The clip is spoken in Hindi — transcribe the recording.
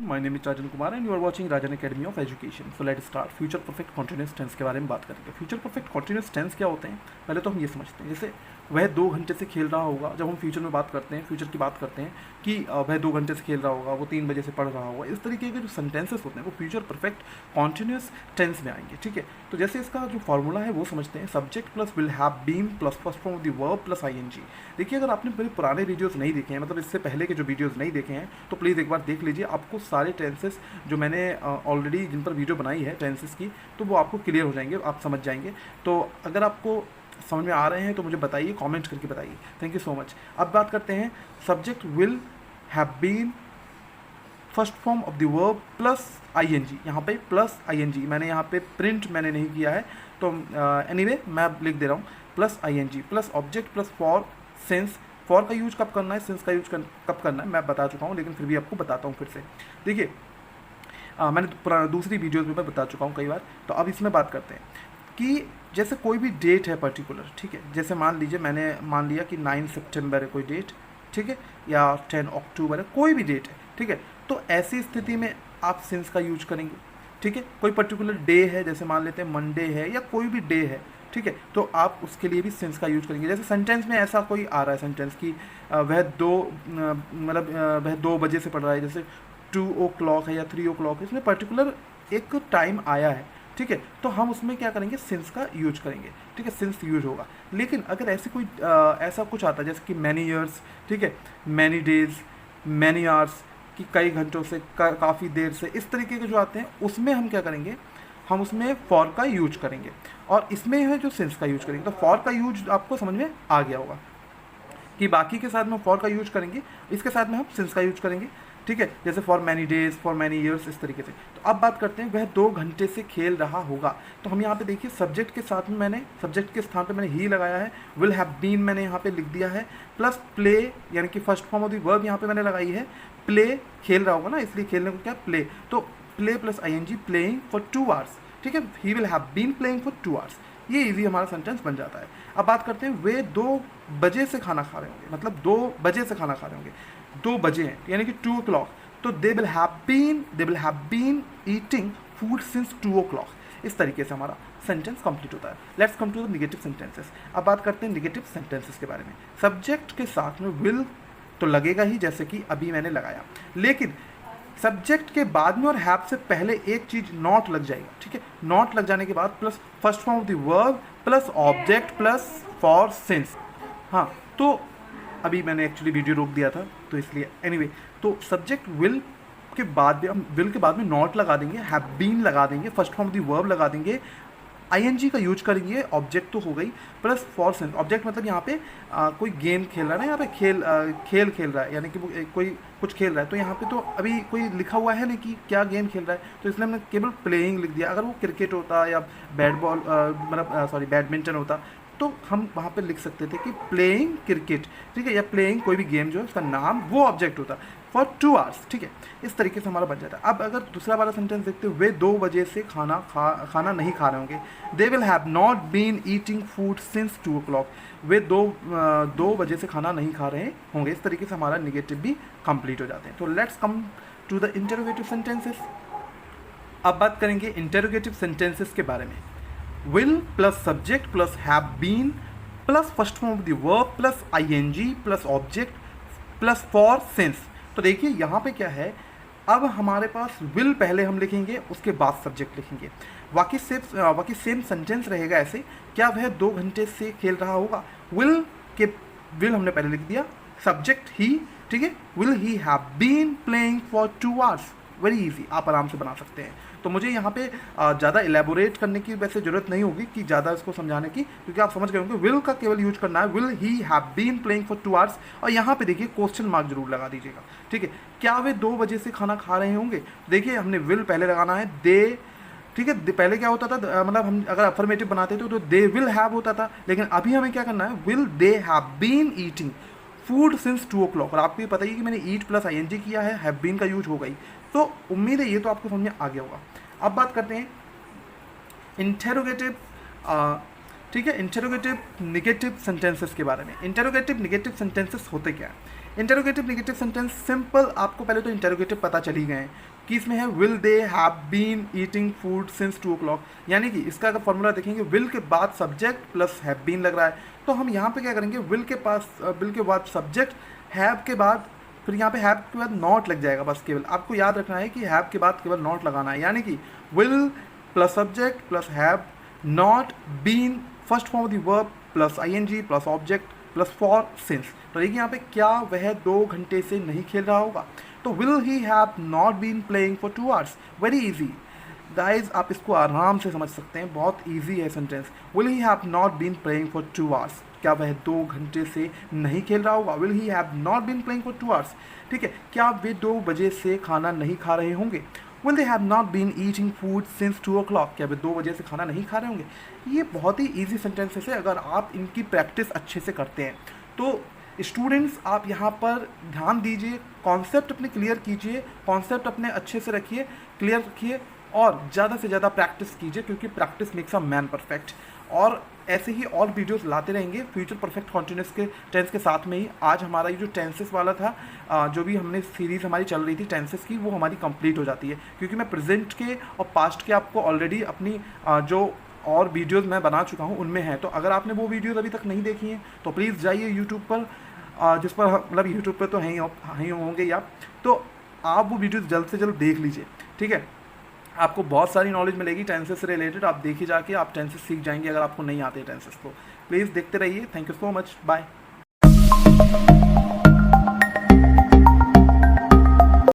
My name is Rajan Kumar and you are watching Rajan academy of education. So let start. Future perfect continuous tense के बारे में बात करेंगे। फ्यूचर परफेक्ट कॉन्टिन्यूस टेंस क्या होते हैं, पहले तो हम ये समझते हैं। जैसे वह 2 घंटे से खेल रहा होगा, जब हम फ्यूचर में बात करते हैं, फ्यूचर की बात करते हैं कि वह 2 घंटे से खेल रहा होगा, वो 3 बजे से पढ़ रहा होगा, इस तरीके के जो सेंटेंसेस होते हैं वो फ्यूचर परफेक्ट कॉन्टिन्यूस टेंस में आएंगे। ठीक है, तो जैसे इसका जो फॉर्मूला है वो समझते हैं। Subject plus will have been plus first form of the verb plus ING. देखिए, अगर आपने मेरे पुराने वीडियोस नहीं देखे हैं, मतलब इससे पहले के जो वीडियोस नहीं देखे हैं, तो प्लीज़ एक बार देख लीजिए। आपको सारे टेंसेस जो मैंने ऑलरेडी जिन पर वीडियो बनाई है टेंसेस की, तो वो आपको क्लियर हो जाएंगे, आप समझ जाएंगे। तो अगर आपको समझ में आ रहे हैं तो मुझे बताइए, कमेंट करके बताइए। Thank you so much. अब बात करते हैं subject will have been first form of the verb plus ING. यहाँ पे प्लस आईएनजी मैंने यहाँ पे प्रिंट मैंने नहीं किया है, तो एनीवे मैं लिख दे रहा हूँ plus ING plus object plus for since. For का यूज कब करना है, सेंस का यूज कब करना है मैं बता चुका हूँ, लेकिन फिर भी आपको बताता हूँ फिर से। देखिए, मैंने दूसरी वीडियोज़ में बता चुका हूँ कई बार। तो अब इसमें बात करते हैं कि जैसे कोई भी डेट है पर्टिकुलर, ठीक है, जैसे मान लीजिए मैंने मान लिया कि 9 सितंबर है कोई डेट, ठीक है, या 10 अक्टूबर है, कोई भी डेट है, ठीक है। तो ऐसी स्थिति में आप सिंस का यूज करेंगे। ठीक है, कोई पर्टिकुलर डे है, जैसे मान लेते हैं मंडे है या कोई भी डे है, ठीक है, तो आप उसके लिए भी सिंस का यूज करेंगे। जैसे सेंटेंस में ऐसा कोई आ रहा है सेंटेंस कि वह 2 बजे से पढ़ रहा है, जैसे 2 o'clock है या 3 o'clock है, इसमें पर्टिकुलर एक टाइम आया है, ठीक है, तो हम उसमें क्या करेंगे, सिंस का यूज करेंगे। ठीक है, सिंस यूज होगा। लेकिन अगर ऐसी कोई ऐसा कुछ आता है जैसे कि मैनी ईयर्स, ठीक है, मैनी डेज, मैनी आवर्स, कि कई घंटों से, काफ़ी देर से, इस तरीके के जो आते हैं उसमें हम क्या करेंगे, हम उसमें फॉर का यूज करेंगे। और इसमें है जो सिंस का यूज करेंगे। तो फॉर का यूज आपको समझ में आ गया होगा कि बाकी के साथ में फॉर का यूज करेंगे, इसके साथ में हम सिंस का यूज करेंगे। ठीक है, जैसे for many days, for many years, इस तरीके से। तो अब बात करते हैं वह 2 घंटे से खेल रहा होगा। तो हम यहाँ पे देखिए सब्जेक्ट के साथ में मैंने, सब्जेक्ट के स्थान पे मैंने ही लगाया है, विल हैव बीन मैंने यहाँ पे लिख दिया है, प्लस प्ले यानी कि first form of the verb यहाँ पे मैंने लगाई है। प्ले, खेल रहा होगा ना, इसलिए खेलने को क्या, प्ले। तो play plus ING, playing for 2 hours. ठीक है, he will have been playing for 2 hours. ये इजी हमारा सेंटेंस बन जाता है। अब बात करते हैं वे 2 बजे से खाना खा रहे होंगे, मतलब 2 बजे से खाना खा रहे होंगे, 2 बजे हैं यानी कि 2 o'clock। तो they will have been eating food since 2 o'clock। इस तरीके से हमारा सेंटेंस कंप्लीट होता है। Let's come to the negative sentences. अब बात करते हैं नेगेटिव सेंटेंसेस के बारे में। सब्जेक्ट के साथ में विल तो लगेगा ही, जैसे कि अभी मैंने लगाया, लेकिन सब्जेक्ट के बाद में और हैव से पहले एक चीज नॉट लग जाएगा। ठीक है, नॉट लग जाने के बाद plus first form of the verb plus object plus for since. हाँ, तो अभी मैंने एक्चुअली वीडियो रोक दिया था तो इसलिए। एनीवे, तो सब्जेक्ट विल के बाद में हम विल के बाद में नॉट लगा देंगे, हैव बीन लगा देंगे, first form of the verb लगा देंगे, आईएनजी का यूज करेंगे, ऑब्जेक्ट तो हो गई, प्लस फॉर सेंस। ऑब्जेक्ट मतलब यहाँ पे कोई गेम खेल रहा है ना, यहाँ पे खेल रहा है, यानी कि वो कोई कुछ खेल रहा है। तो यहाँ पे तो अभी कोई लिखा हुआ है नहीं कि क्या गेम खेल रहा है, तो इसलिए हमने केवल प्लेइंग लिख दिया। अगर वो क्रिकेट होता या बैडमिंटन होता तो हम वहाँ पे लिख सकते थे कि प्लेइंग क्रिकेट, ठीक है, या प्लेइंग कोई भी गेम जो है उसका नाम वो ऑब्जेक्ट होता फॉर 2 आवर्स। ठीक है, इस तरीके से हमारा बन जाता है। अब अगर दूसरा वाला सेंटेंस देखते हैं, वे 2 बजे से खाना नहीं खा रहे होंगे। They will have not been eating food since 2 o'clock। वे 2 बजे से खाना नहीं खा रहे होंगे। इस तरीके से हमारा निगेटिव भी कंप्लीट हो जाते हैं। तो let's come to the interrogative sentences. अब बात करेंगे इंटरोगेटिव सेंटेंसेस के बारे में। Will plus subject plus have been plus first form of the verb plus ING plus object plus for since. तो देखिए यहाँ पे क्या है, अब हमारे पास विल पहले हम लिखेंगे, उसके बाद सब्जेक्ट लिखेंगे। बाकी सेम सेंटेंस रहेगा ऐसे। क्या वह 2 घंटे से खेल रहा होगा, विल हमने पहले लिख दिया, सब्जेक्ट ही, ठीक है, will he have been playing for 2 hours. Very easy, आप आराम से बना सकते हैं। तो मुझे यहाँ पे ज़्यादा एलेबोरेट करने की वैसे ज़रूरत नहीं होगी कि ज़्यादा इसको समझाने की, क्योंकि आप समझ गए होंगे। विल का केवल यूज करना है, will he have been playing for 2 hours. और यहाँ पे देखिए क्वेश्चन मार्क जरूर लगा दीजिएगा। ठीक है, क्या वे 2 बजे से खाना खा रहे होंगे। देखिए हमने विल पहले लगाना है, दे, ठीक है, पहले क्या होता था, मतलब हम अगर अफर्मेटिव बनाते थे तो दे विल हैव होता था, लेकिन अभी हमें क्या करना है, will they have been eating food since 2 o'clock। और आपको ये पता ही कि मैंने ईट प्लस आईएनजी किया है, हैव बीन का यूज हो गई। तो उम्मीद है ये तो आपको समझ में आ गया होगा। अब बात करते हैं इंटेरोगेटिव ठीक है। इंटरोगेटिव निगेटिव सेंटेंसेस के बारे में, इंटरोगेटिव निगेटिव सेंटेंसेस होते क्या हैं? इंटरोगेटिव निगेटिव सेंटेंस सिंपल, आपको पहले तो इंटरोगेटिव पता चल ही गए हैं कि इसमें है will they have been eating food since 2 o'clock, यानी कि इसका अगर फॉर्मूला देखेंगे विल के बाद सब्जेक्ट प्लस हैव बीन लग रहा है, तो हम यहाँ पे क्या करेंगे, विल के बाद सब्जेक्ट, हैव के बाद, फिर यहाँ पे हैव के बाद नॉट लग जाएगा बस केवल। आपको याद रखना है कि हैव के बाद केवल नॉट लगाना है, यानी कि will plus subject plus have, not, been, first form of the verb plus ING plus object plus for since. तो देखिए यहाँ पे क्या वह 2 घंटे से नहीं खेल रहा होगा, तो will he have not been playing for 2 hours। Very easy guys, आप इसको आराम से समझ सकते हैं, बहुत इजी है sentence. Will he have not been playing for 2 hours, क्या वह 2 घंटे से नहीं खेल रहा होगा? Will he have not been playing for 2 hours, ठीक है। क्या वे 2 बजे से खाना नहीं खा रहे होंगे? Will they have not been eating food since 2 o'clock, क्या वे 2 बजे से खाना नहीं खा रहे होंगे? ये बहुत ही ईजी सेंटेंसेस है, अगर आप इनकी प्रैक्टिस अच्छे से करते हैं तो स्टूडेंट्स आप यहाँ पर ध्यान दीजिए, कॉन्सेप्ट अपने क्लियर कीजिए, कॉन्सेप्ट अपने अच्छे से रखिए, क्लियर रखिए और ज़्यादा से ज़्यादा प्रैक्टिस कीजिए, क्योंकि practice makes a man perfect. और ऐसे ही और वीडियोस लाते रहेंगे फ्यूचर परफेक्ट कॉन्टिन्यूस के टेंस के साथ में ही। आज हमारा ये जो टेंसेस वाला था, जो भी हमने सीरीज़ हमारी चल रही थी टेंसेस की, वो हमारी कंप्लीट हो जाती है, क्योंकि मैं प्रेजेंट के और पास्ट के आपको ऑलरेडी अपनी जो और वीडियोस मैं बना चुका हूँ उनमें है। तो अगर आपने वो वीडियोस अभी तक नहीं देखी हैं तो प्लीज़ जाइए यूट्यूब पर, जिस पर मतलब यूट्यूब पर तो हैं ही होंगे आप, तो आप वो वीडियोस जल्द से जल्द देख लीजिए, ठीक है। आपको बहुत सारी नॉलेज मिलेगी टेंसेस से रिलेटेड, आप देखिए जाके आप टेंसेस सीख जाएंगे अगर आपको नहीं आते टेंसेस। तो प्लीज़ देखते रहिए। Thank you so much, bye.